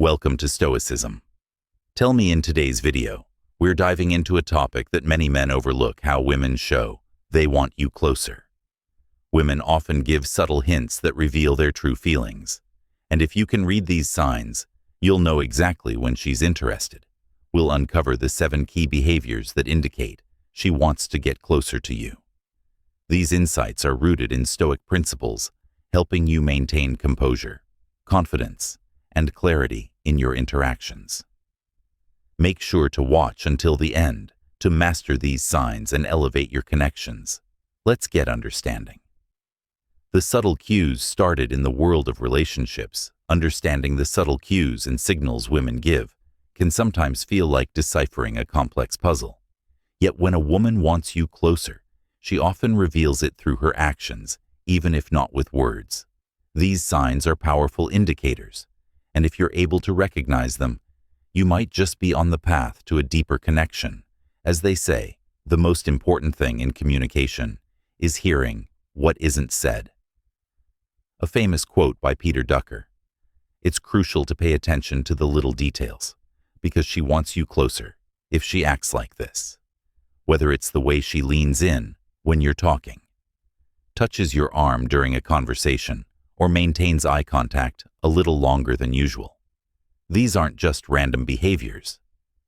Welcome to Stoicism. Tell me, in today's video, we're diving into a topic that many men overlook: how women show they want you closer. Women often give subtle hints that reveal their true feelings. And if you can read these signs, you'll know exactly when she's interested. We'll uncover the 7 key behaviors that indicate she wants to get closer to you. These insights are rooted in Stoic principles, helping you maintain composure, confidence, and clarity in your interactions. Make sure to watch until the end to master these signs and elevate your connections. Let's get understanding. The subtle cues started in the world of relationships. Understanding the subtle cues and signals women give can sometimes feel like deciphering a complex puzzle. Yet when a woman wants you closer, she often reveals it through her actions, even if not with words. These signs are powerful indicators, and if you're able to recognize them, you might just be on the path to a deeper connection. As they say, the most important thing in communication is hearing what isn't said. A famous quote by Peter Drucker: "It's crucial to pay attention to the little details, because she wants you closer if she acts like this." Whether it's the way she leans in when you're talking, touches your arm during a conversation, or maintains eye contact a little longer than usual. These aren't just random behaviors.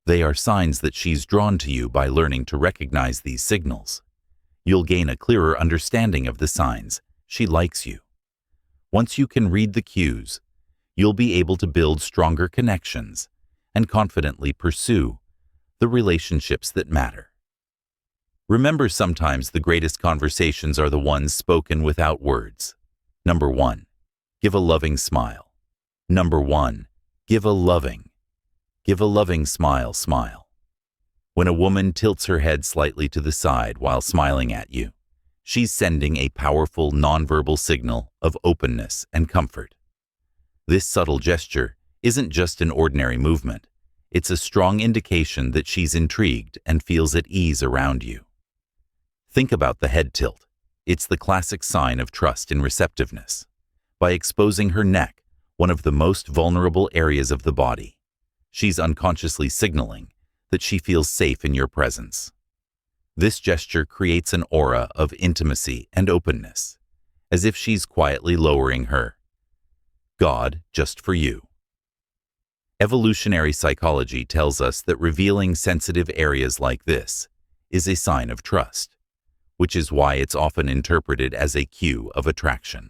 They are signs that she's drawn to you. By learning to recognize these signals, you'll gain a clearer understanding of the signs she likes you. Once you can read the cues, you'll be able to build stronger connections and confidently pursue the relationships that matter. Remember, sometimes the greatest conversations are the ones spoken without words. Number 1. Give a loving smile. Number 1. Give a loving smile. When a woman tilts her head slightly to the side while smiling at you, she's sending a powerful nonverbal signal of openness and comfort. This subtle gesture isn't just an ordinary movement. It's a strong indication that she's intrigued and feels at ease around you. Think about the head tilt. It's the classic sign of trust and receptiveness. By exposing her neck, one of the most vulnerable areas of the body, she's unconsciously signaling that she feels safe in your presence. This gesture creates an aura of intimacy and openness, as if she's quietly lowering her guard just for you. Evolutionary psychology tells us that revealing sensitive areas like this is a sign of trust, which is why it's often interpreted as a cue of attraction.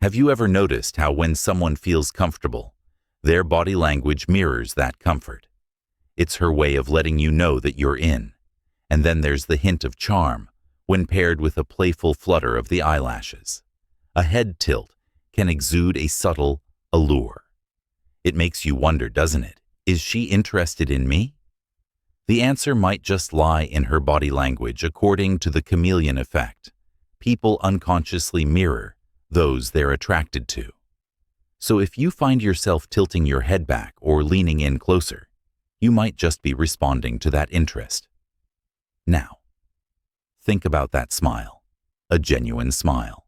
Have you ever noticed how when someone feels comfortable, their body language mirrors that comfort? It's her way of letting you know that you're in. And then there's the hint of charm when paired with a playful flutter of the eyelashes. A head tilt can exude a subtle allure. It makes you wonder, doesn't it? Is she interested in me? The answer might just lie in her body language. According to the chameleon effect, people unconsciously mirror those they're attracted to. So if you find yourself tilting your head back or leaning in closer, you might just be responding to that interest. Now, think about that smile, a genuine smile.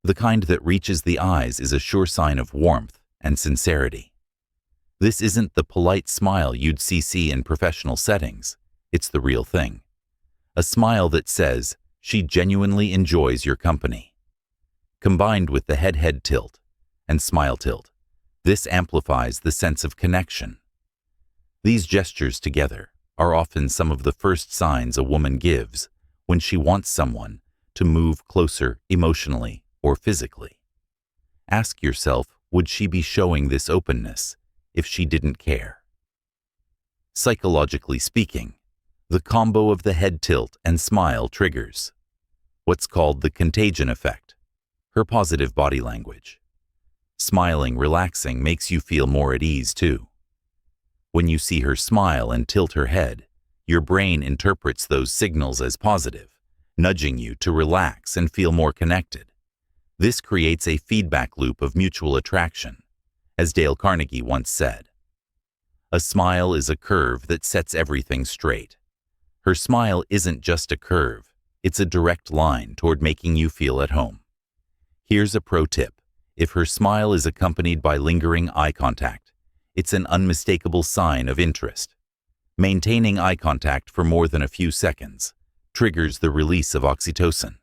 The kind that reaches the eyes is a sure sign of warmth and sincerity. This isn't the polite smile you'd see in professional settings. It's the real thing. A smile that says she genuinely enjoys your company. Combined with the head tilt and smile tilt, this amplifies the sense of connection. These gestures together are often some of the first signs a woman gives when she wants someone to move closer emotionally or physically. Ask yourself, would she be showing this openness if she didn't care? Psychologically speaking, the combo of the head tilt and smile triggers what's called the contagion effect, her positive body language. Smiling, relaxing makes you feel more at ease too. When you see her smile and tilt her head, your brain interprets those signals as positive, nudging you to relax and feel more connected. This creates a feedback loop of mutual attraction. As Dale Carnegie once said, "A smile is a curve that sets everything straight." Her smile isn't just a curve, it's a direct line toward making you feel at home. Here's a pro tip. If her smile is accompanied by lingering eye contact, It's an unmistakable sign of interest. Maintaining eye contact for more than a few seconds triggers the release of oxytocin,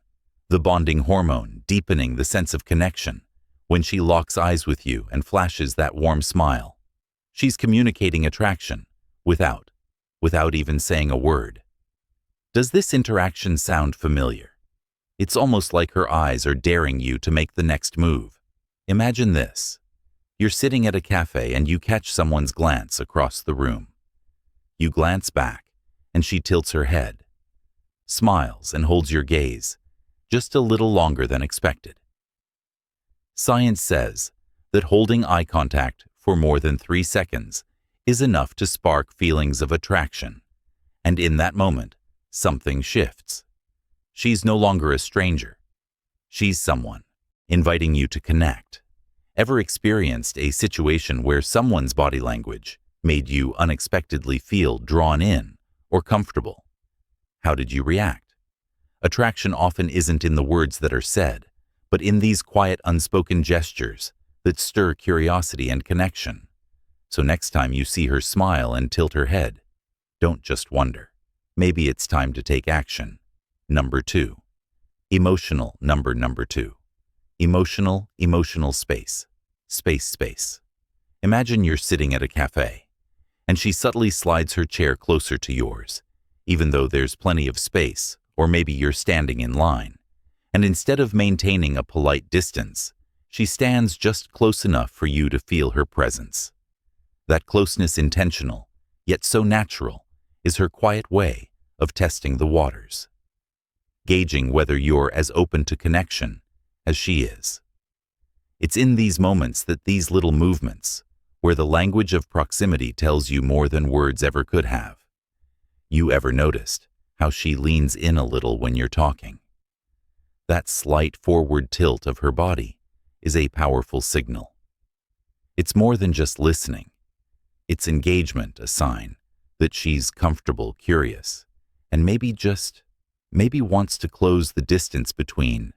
the bonding hormone, deepening the sense of connection. When she locks eyes with you and flashes that warm smile, she's communicating attraction without even saying a word. Does this interaction sound familiar? It's almost like her eyes are daring you to make the next move. Imagine this. You're sitting at a cafe and you catch someone's glance across the room. You glance back, and she tilts her head, smiles, and holds your gaze just a little longer than expected. Science says that holding eye contact for more than 3 seconds is enough to spark feelings of attraction, and in that moment, something shifts. She's no longer a stranger. She's someone, inviting you to connect. Ever experienced a situation where someone's body language made you unexpectedly feel drawn in or comfortable? How did you react? Attraction often isn't in the words that are said, but in these quiet, unspoken gestures that stir curiosity and connection. So next time you see her smile and tilt her head, don't just wonder. Maybe it's time to take action. Number 2. Emotional. Number 2. Emotional space. Space. Imagine you're sitting at a cafe, and she subtly slides her chair closer to yours, even though there's plenty of space, or maybe you're standing in line. And instead of maintaining a polite distance, she stands just close enough for you to feel her presence. That closeness, intentional, yet so natural, is her quiet way of testing the waters, gauging whether you're as open to connection as she is. It's in these moments that these little movements, where the language of proximity tells you more than words ever could have. You ever noticed how she leans in a little when you're talking? That slight forward tilt of her body is a powerful signal. It's more than just listening. It's engagement, a sign that she's comfortable, curious, and maybe wants to close the distance between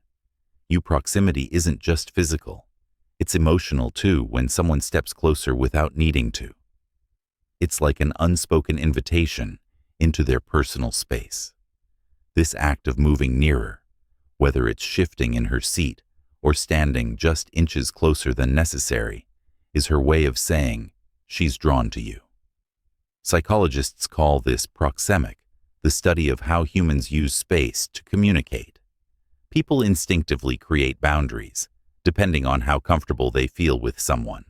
you. Proximity isn't just physical. It's emotional too when someone steps closer without needing to. It's like an unspoken invitation into their personal space. This act of moving nearer, whether it's shifting in her seat or standing just inches closer than necessary, is her way of saying she's drawn to you. Psychologists call this proxemic, the study of how humans use space to communicate. People instinctively create boundaries, depending on how comfortable they feel with someone.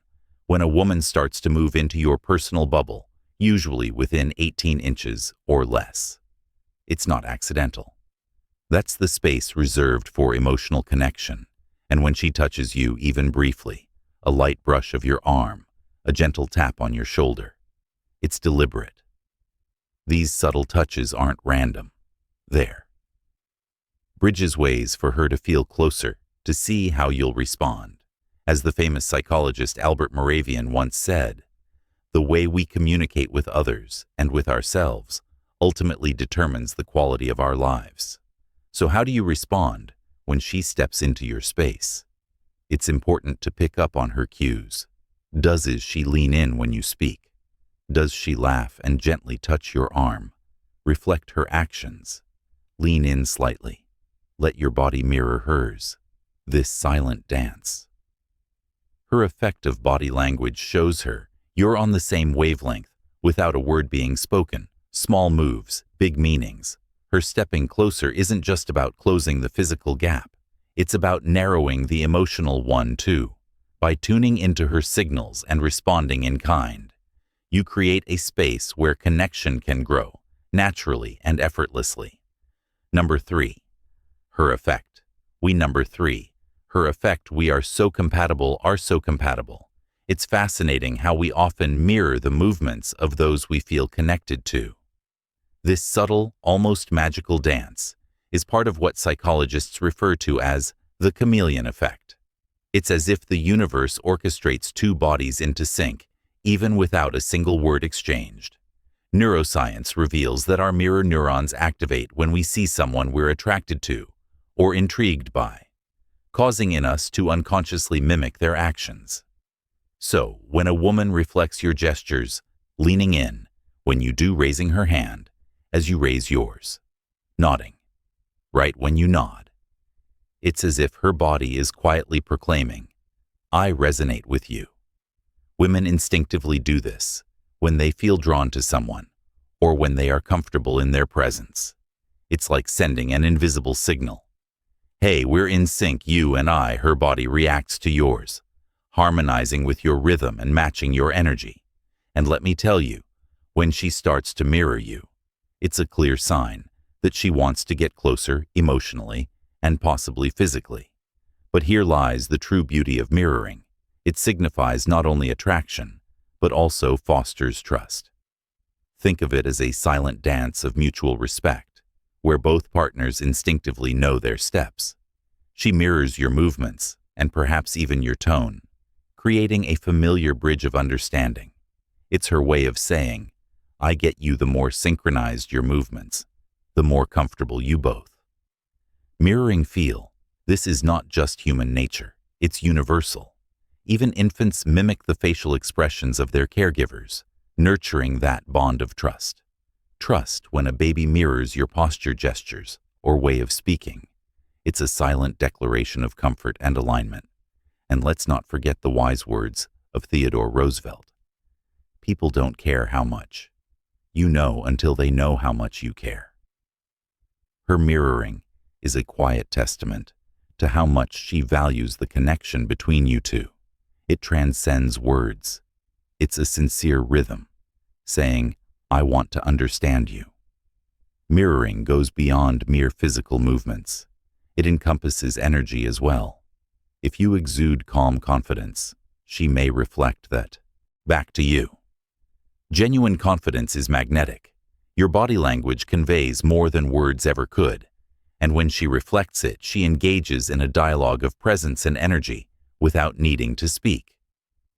When a woman starts to move into your personal bubble, usually within 18 inches or less, it's not accidental. That's the space reserved for emotional connection. And when she touches you, even briefly, a light brush of your arm, a gentle tap on your shoulder, it's deliberate. These subtle touches aren't random. They're ways for her to feel closer, to see how you'll respond. As the famous psychologist Albert Moravian once said, the way we communicate with others and with ourselves ultimately determines the quality of our lives. So how do you respond when she steps into your space? It's important to pick up on her cues. Does she lean in when you speak? Does she laugh and gently touch your arm? Reflect her actions. Lean in slightly. Let your body mirror hers. This silent dance. Her effective body language shows her you're on the same wavelength without a word being spoken. Small moves, big meanings. Her stepping closer isn't just about closing the physical gap. It's about narrowing the emotional one too. By tuning into her signals and responding in kind, you create a space where connection can grow, naturally and effortlessly. Number 3. Her effect. Her effect. We are so compatible. It's fascinating how we often mirror the movements of those we feel connected to. This subtle, almost magical dance is part of what psychologists refer to as the chameleon effect. It's as if the universe orchestrates two bodies into sync, even without a single word exchanged. Neuroscience reveals that our mirror neurons activate when we see someone we're attracted to or intrigued by, causing in us to unconsciously mimic their actions. So, when a woman reflects your gestures, leaning in, when you do raising her hand, as you raise yours, nodding, right when you nod, it's as if her body is quietly proclaiming, I resonate with you. Women instinctively do this when they feel drawn to someone or when they are comfortable in their presence. It's like sending an invisible signal. Hey, we're in sync, you and I. Her body reacts to yours, harmonizing with your rhythm and matching your energy. And let me tell you, when she starts to mirror you, it's a clear sign that she wants to get closer emotionally and possibly physically. But here lies the true beauty of mirroring. It signifies not only attraction, but also fosters trust. Think of it as a silent dance of mutual respect, where both partners instinctively know their steps. She mirrors your movements and perhaps even your tone, creating a familiar bridge of understanding. It's her way of saying, I get you. The more synchronized your movements, the more comfortable you both. Mirroring feel. This is not just human nature, it's universal. Even infants mimic the facial expressions of their caregivers, nurturing that bond of trust. Trust when a baby mirrors your posture, gestures, or way of speaking. It's a silent declaration of comfort and alignment. And let's not forget the wise words of Theodore Roosevelt. People don't care how much you know until they know how much you care. Her mirroring is a quiet testament to how much she values the connection between you two. It transcends words. It's a sincere rhythm, saying, I want to understand you. Mirroring goes beyond mere physical movements. It encompasses energy as well. If you exude calm confidence, she may reflect that back to you. Genuine confidence is magnetic. Your body language conveys more than words ever could. And when she reflects it, she engages in a dialogue of presence and energy without needing to speak.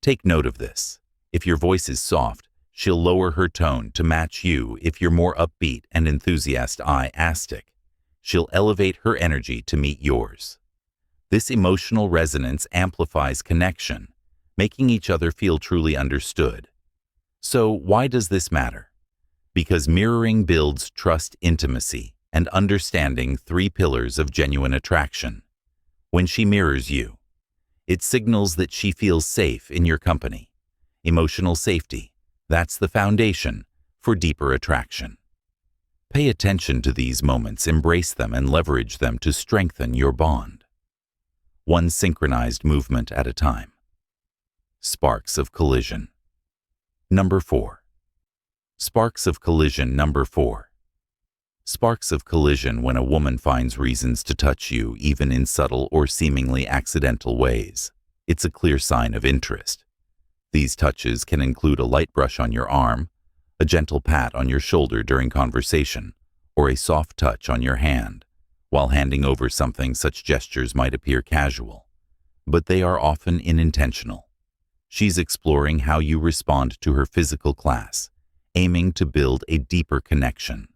Take note of this. If your voice is soft, she'll lower her tone to match you. If you're more upbeat and enthusiastic, she'll elevate her energy to meet yours. This emotional resonance amplifies connection, making each other feel truly understood. So why does this matter? Because mirroring builds trust, intimacy, and understanding, 3 pillars of genuine attraction. When she mirrors you, it signals that she feels safe in your company. Emotional safety, that's the foundation for deeper attraction. Pay attention to these moments, embrace them, and leverage them to strengthen your bond. One synchronized movement at a time. Sparks of collision. Number 4. Sparks of collision. Number 4. Sparks of collision. When a woman finds reasons to touch you, even in subtle or seemingly accidental ways, it's a clear sign of interest. These touches can include a light brush on your arm, a gentle pat on your shoulder during conversation, or a soft touch on your hand while handing over something. Such gestures might appear casual, but they are often unintentional. She's exploring how you respond to her physical class, aiming to build a deeper connection.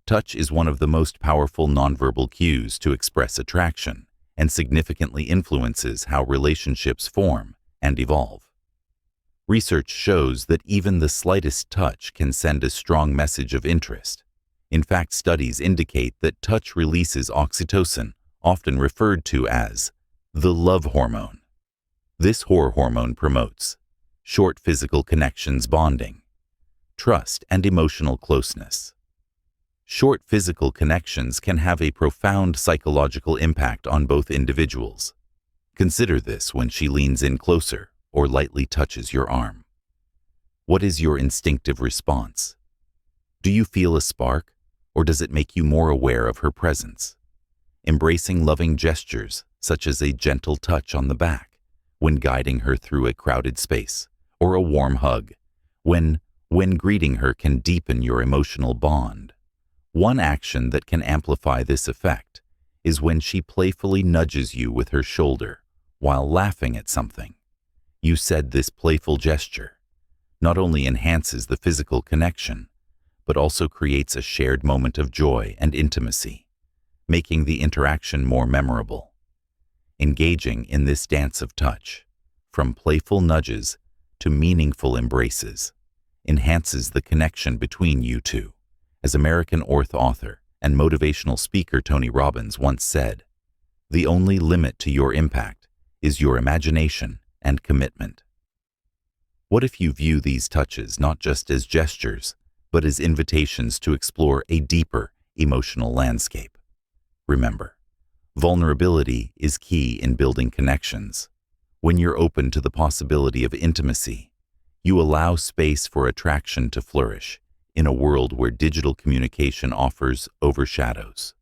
Touch is one of the most powerful nonverbal cues to express attraction and significantly influences how relationships form and evolve. Research shows that even the slightest touch can send a strong message of interest. In fact, studies indicate that touch releases oxytocin, often referred to as the love hormone. This hormone promotes short physical connections, bonding, trust, and emotional closeness. Short physical connections can have a profound psychological impact on both individuals. Consider this when she leans in closer or lightly touches your arm. What is your instinctive response? Do you feel a spark, or does it make you more aware of her presence? Embracing loving gestures, such as a gentle touch on the back when guiding her through a crowded space, or a warm hug when greeting her, can deepen your emotional bond. One action that can amplify this effect is when she playfully nudges you with her shoulder while laughing at something you said. This playful gesture not only enhances the physical connection, but also creates a shared moment of joy and intimacy, making the interaction more memorable. Engaging in this dance of touch from playful nudges to meaningful embraces, enhances the connection between you two. As American author and motivational speaker Tony Robbins once said, "The only limit to your impact is your imagination and commitment." What if you view these touches not just as gestures, but as invitations to explore a deeper emotional landscape? Remember, vulnerability is key in building connections. When you're open to the possibility of intimacy, you allow space for attraction to flourish in a world where digital communication overshadows.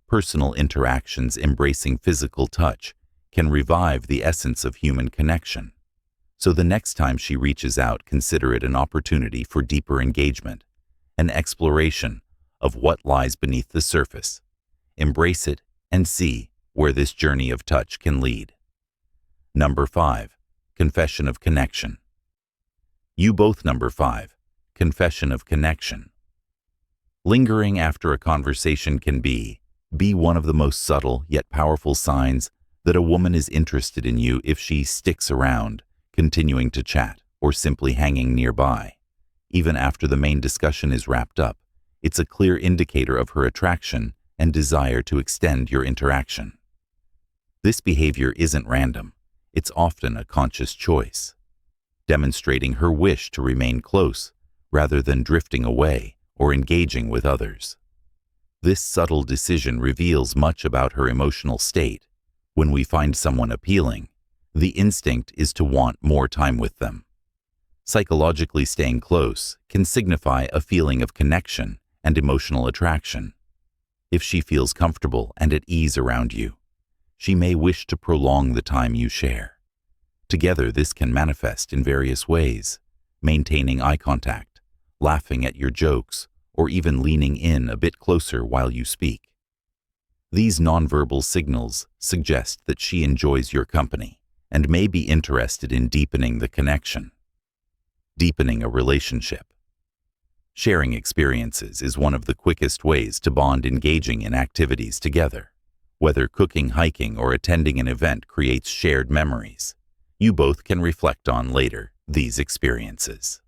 Personal interactions embracing physical touch can revive the essence of human connection. So the next time she reaches out, consider it an opportunity for deeper engagement, an exploration of what lies beneath the surface. Embrace it and see where this journey of touch can lead. Number 5. Confession of connection. You both. Number 5. Confession of connection. Lingering after a conversation can be one of the most subtle yet powerful signs that a woman is interested in you. If she sticks around, continuing to chat, or simply hanging nearby, even after the main discussion is wrapped up, it's a clear indicator of her attraction and desire to extend your interaction. This behavior isn't random. It's often a conscious choice, demonstrating her wish to remain close rather than drifting away or engaging with others. This subtle decision reveals much about her emotional state. When we find someone appealing, the instinct is to want more time with them. Psychologically, staying close can signify a feeling of connection and emotional attraction. If she feels comfortable and at ease around you, she may wish to prolong the time you share. Together, this can manifest in various ways: maintaining eye contact, laughing at your jokes, or even leaning in a bit closer while you speak. These nonverbal signals suggest that she enjoys your company and may be interested in deepening the connection. Deepening a relationship. Sharing experiences is one of the quickest ways to bond. Engaging in activities together, whether cooking, hiking, or attending an event, creates shared memories you both can reflect on later. These experiences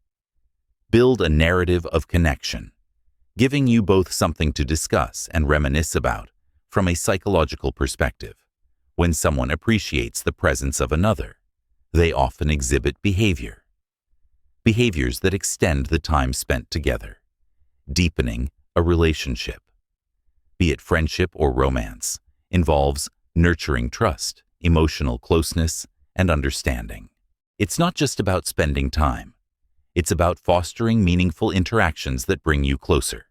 build a narrative of connection, giving you both something to discuss and reminisce about. From a psychological perspective, when someone appreciates the presence of another, they often exhibit behaviors that extend the time spent together. Deepening a relationship, be it friendship or romance, involves nurturing trust, emotional closeness, and understanding. It's not just about spending time. It's about fostering meaningful interactions that bring you closer.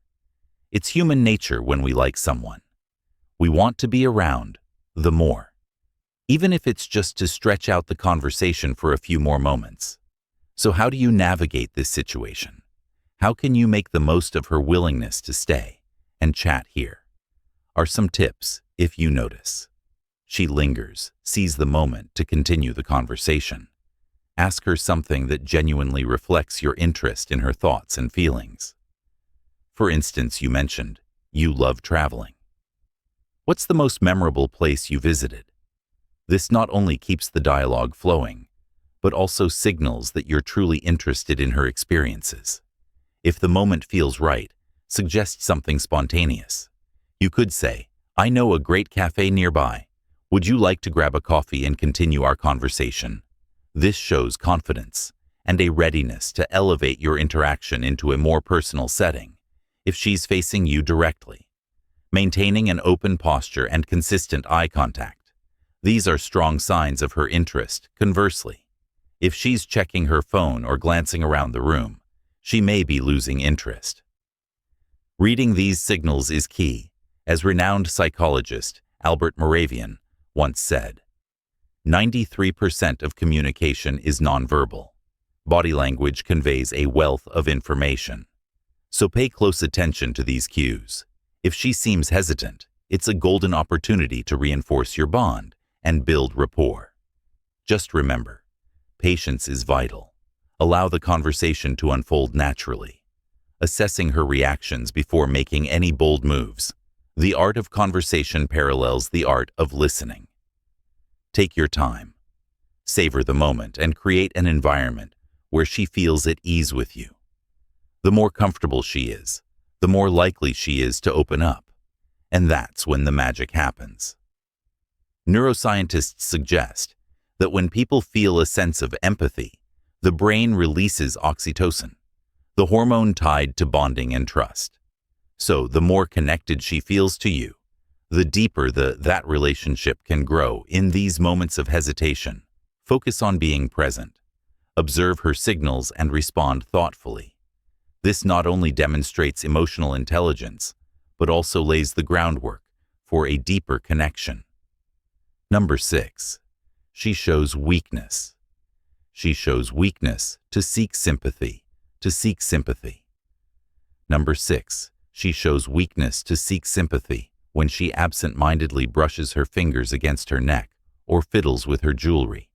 It's human nature when we like someone. We want to be around the more, even if it's just to stretch out the conversation for a few more moments. So how do you navigate this situation? How can you make the most of her willingness to stay and chat? Here are some tips. If you notice she lingers, seize the moment to continue the conversation. Ask her something that genuinely reflects your interest in her thoughts and feelings. For instance, you mentioned you love traveling. What's the most memorable place you visited? This not only keeps the dialogue flowing, but also signals that you're truly interested in her experiences. If the moment feels right, suggest something spontaneous. You could say, "I know a great cafe nearby. Would you like to grab a coffee and continue our conversation?" This shows confidence and a readiness to elevate your interaction into a more personal setting. If she's facing you directly, maintaining an open posture and consistent eye contact, these are strong signs of her interest. Conversely, if she's checking her phone or glancing around the room, she may be losing interest. Reading these signals is key. As renowned psychologist Albert Moravian once said, 93% of communication is nonverbal. Body language conveys a wealth of information. So pay close attention to these cues. If she seems hesitant, it's a golden opportunity to reinforce your bond and build rapport. Just remember, patience is vital. Allow the conversation to unfold naturally, assessing her reactions before making any bold moves. The art of conversation parallels the art of listening. Take your time. Savor the moment and create an environment where she feels at ease with you. The more comfortable she is, the more likely she is to open up. And that's when the magic happens. Neuroscientists suggest that when people feel a sense of empathy, the brain releases oxytocin, the hormone tied to bonding and trust. So the more connected she feels to you, the deeper that relationship can grow. In these moments of hesitation, focus on being present. Observe her signals and respond thoughtfully. This not only demonstrates emotional intelligence, but also lays the groundwork for a deeper connection. Number 6. She shows weakness. She shows weakness to seek sympathy, Number 6. She shows weakness to seek sympathy when she absent-mindedly brushes her fingers against her neck or fiddles with her jewelry.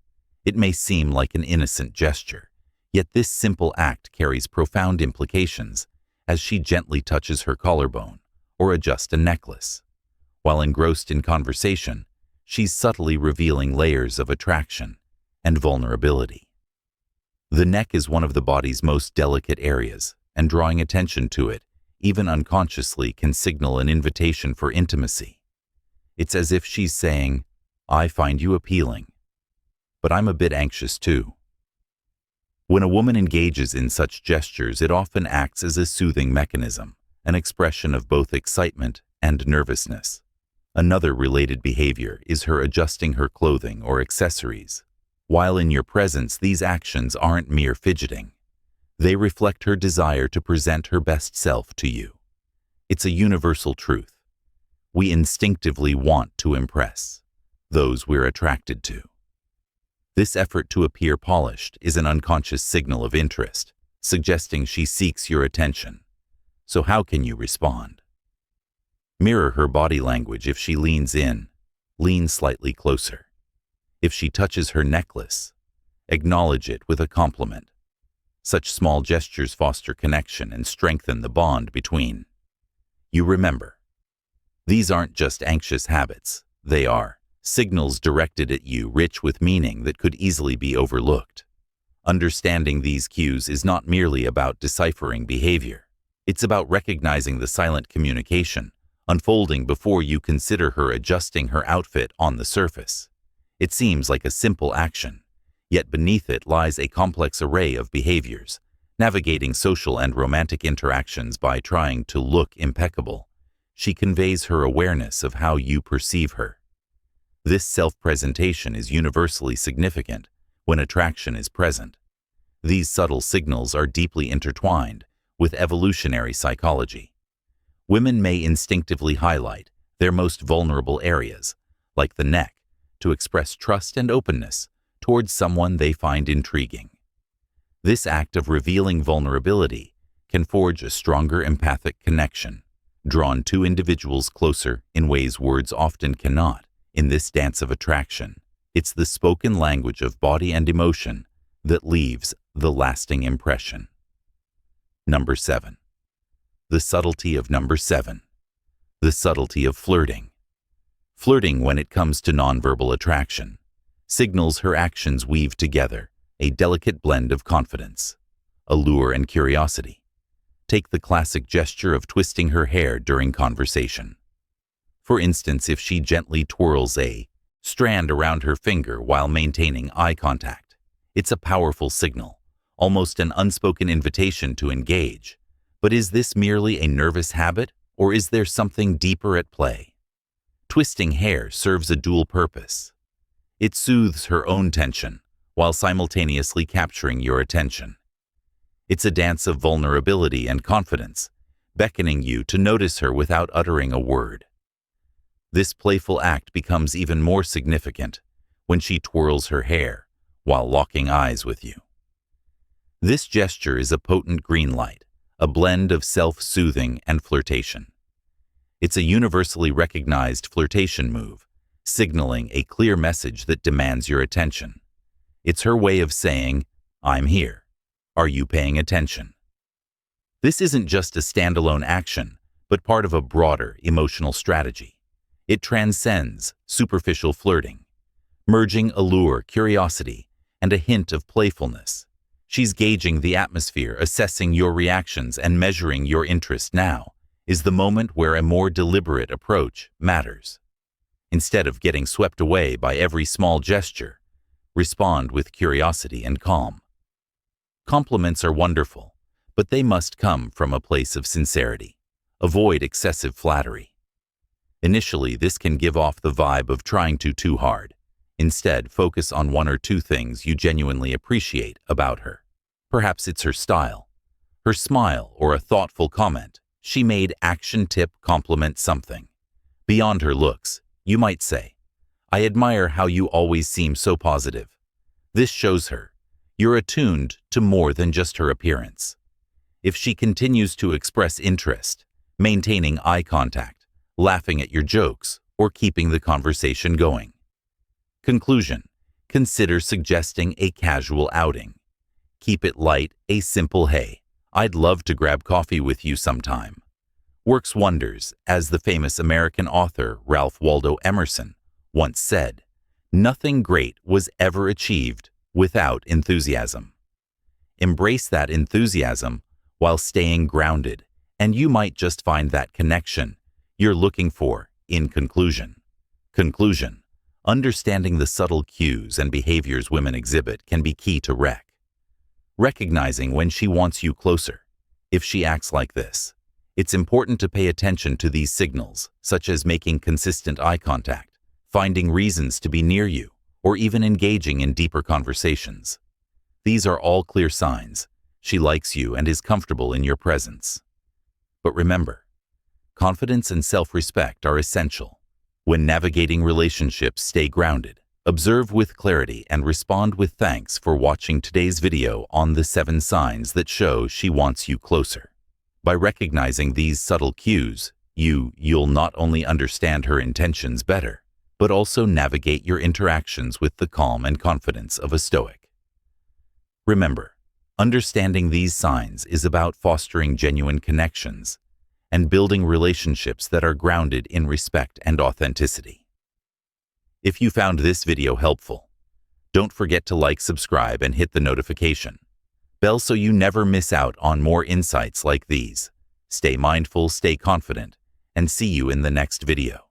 It may seem like an innocent gesture, yet this simple act carries profound implications as she gently touches her collarbone or adjusts a necklace. While engrossed in conversation, she's subtly revealing layers of attraction and vulnerability. The neck is one of the body's most delicate areas, and drawing attention to it, even unconsciously, can signal an invitation for intimacy. It's as if she's saying, "I find you appealing, but I'm a bit anxious too." When a woman engages in such gestures, it often acts as a soothing mechanism, an expression of both excitement and nervousness. Another related behavior is her adjusting her clothing or accessories. While in your presence, these actions aren't mere fidgeting. They reflect her desire to present her best self to you. It's a universal truth. We instinctively want to impress those we're attracted to. This effort to appear polished is an unconscious signal of interest, suggesting she seeks your attention. So how can you respond? Mirror her body language. If she leans in, lean slightly closer. If she touches her necklace, acknowledge it with a compliment. Such small gestures foster connection and strengthen the bond between you. Remember, these aren't just anxious habits. They are signals directed at you, rich with meaning that could easily be overlooked. Understanding these cues is not merely about deciphering behavior. It's about recognizing the silent communication unfolding before you consider her adjusting her outfit. On the surface, it seems like a simple action, yet beneath it lies a complex array of behaviors, navigating social and romantic interactions by trying to look impeccable. She conveys her awareness of how you perceive her. This self-presentation is universally significant when attraction is present. These subtle signals are deeply intertwined with evolutionary psychology. Women may instinctively highlight their most vulnerable areas, like the neck, to express trust and openness towards someone they find intriguing. This act of revealing vulnerability can forge a stronger empathic connection, drawing two individuals closer in ways words often cannot. In this dance of attraction, it's the spoken language of body and emotion that leaves the lasting impression. Number 7. The subtlety of number 7. The subtlety of flirting. Flirting, when it comes to nonverbal attraction, signals her actions weave together a delicate blend of confidence, allure, and curiosity. Take the classic gesture of twisting her hair during conversation. For instance, if she gently twirls a strand around her finger while maintaining eye contact, it's a powerful signal, almost an unspoken invitation to engage. But is this merely a nervous habit, or is there something deeper at play? Twisting hair serves a dual purpose. It soothes her own tension while simultaneously capturing your attention. It's a dance of vulnerability and confidence, beckoning you to notice her without uttering a word. This playful act becomes even more significant when she twirls her hair while locking eyes with you. This gesture is a potent green light, a blend of self-soothing and flirtation. It's a universally recognized flirtation move, signaling a clear message that demands your attention. It's her way of saying, "I'm here. Are you paying attention?" This isn't just a standalone action, but part of a broader emotional strategy. It transcends superficial flirting, merging allure, curiosity, and a hint of playfulness. She's gauging the atmosphere, assessing your reactions, and measuring your interest. Now is the moment where a more deliberate approach matters. Instead of getting swept away by every small gesture, respond with curiosity and calm. Compliments are wonderful, but they must come from a place of sincerity. Avoid excessive flattery. Initially, this can give off the vibe of trying too hard. Instead, focus on one or two things you genuinely appreciate about her. Perhaps it's her style, her smile, or a thoughtful comment. She made action tip compliment something. Beyond her looks, you might say, "I admire how you always seem so positive." This shows her you're attuned to more than just her appearance. If she continues to express interest, maintaining eye contact, laughing at your jokes, or keeping the conversation going. Conclusion: consider suggesting a casual outing. Keep it light, a simple "Hey, I'd love to grab coffee with you sometime" works wonders. As the famous American author Ralph Waldo Emerson once said, "Nothing great was ever achieved without enthusiasm." Embrace that enthusiasm while staying grounded, and you might just find that connection you're looking for. In conclusion, understanding the subtle cues and behaviors women exhibit can be key to recognizing when she wants you closer. If she acts like this, it's important to pay attention to these signals, such as making consistent eye contact, finding reasons to be near you, or even engaging in deeper conversations. These are all clear signs she likes you and is comfortable in your presence. But remember, confidence and self-respect are essential. When navigating relationships, stay grounded, observe with clarity, and respond with thanks for watching today's video on the 7 signs that show she wants you closer. By recognizing these subtle cues, you'll not only understand her intentions better, but also navigate your interactions with the calm and confidence of a Stoic. Remember, understanding these signs is about fostering genuine connections and building relationships that are grounded in respect and authenticity. If you found this video helpful, don't forget to like, subscribe, and hit the notification bell so you never miss out on more insights like these. Stay mindful, stay confident, and see you in the next video.